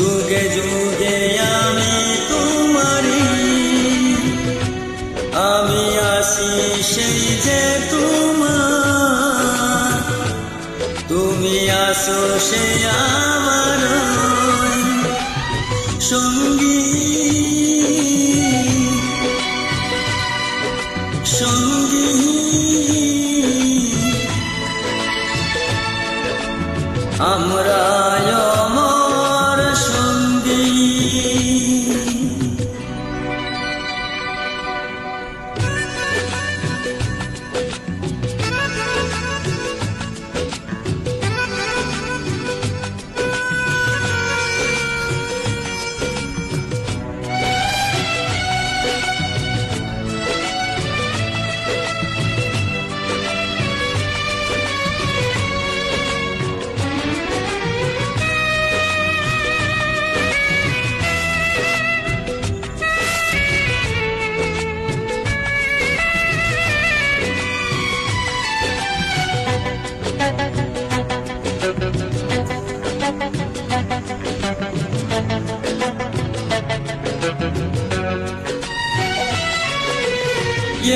যুগে যুগে আমি তোমারি, আমি আসি সেই যে তোমার, তুমি আসো সে আমার সঙ্গী সঙ্গী। আমরা আমার সঙ্গী।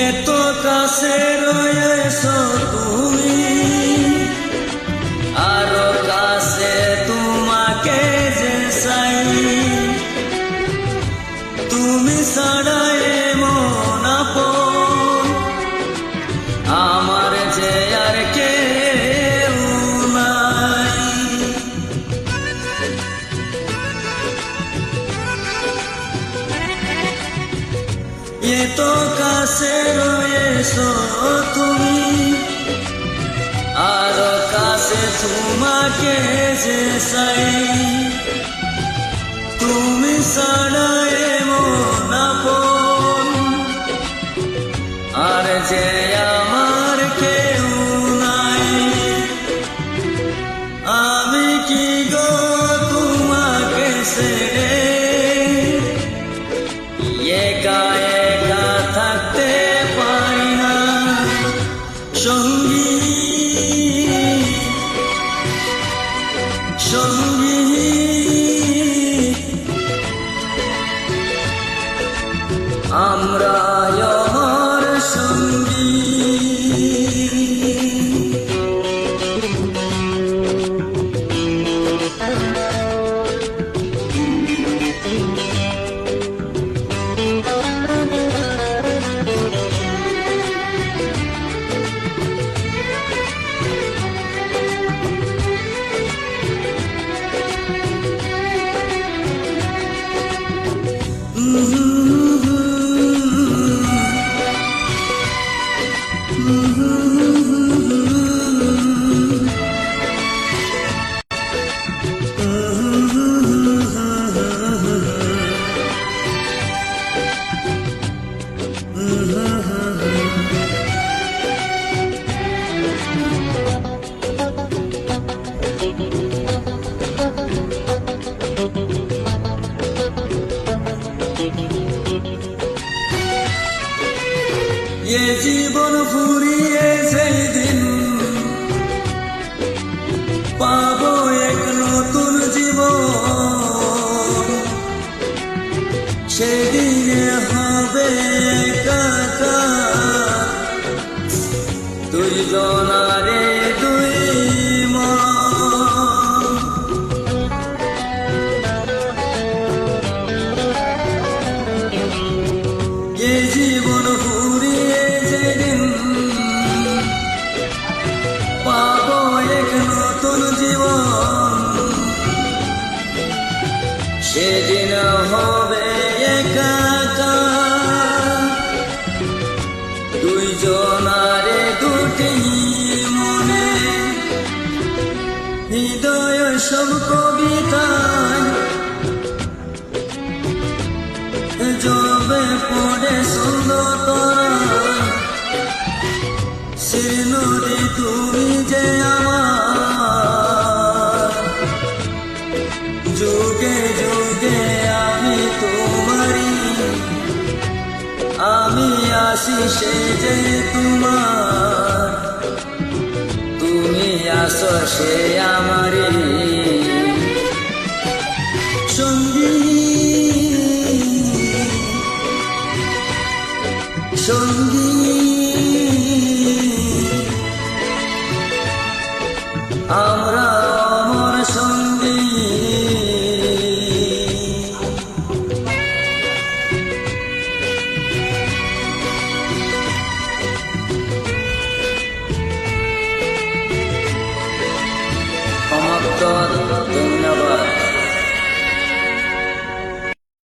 এত কাছে রয়েছো তুমি, আরো কাছে তোমাকে যে চাই, তুমি ছাড়া এমন আপন আমার যে আর কেউ নাই। এত কাছে রয়েছো তুমি, আরো কাছে তোমাকে যে চাই, তুমি ছাড়া এমন আপন আর যে আমার কেউ নাই। আমি কি গো তোমাকে ছেড়ে একা একা থাকতে পারি না সঙ্গী সঙ্গী। আমরা আমার সঙ্গী। এ জীবন ফুরিয়ে যেই দিন পাবো এক নতুন জীবন, সেদিনে হবে একাকার দুইজনারে দুই মন। এ জীবন ফুরিয়ে যেদিন পাবো এক নতুন জীবন, সেদিন হবে একাকার দুইজনারে দুটি মনে। হৃদয় সব কবিতায় জবে পড়ে সুন্দর তোরা শ্রীনদী, তুমি যে আমার যুগে যুগে আমি তোমারি, আমি আসি সে যে তোমার, তুমি আসো সে আমারি। সঙ্গী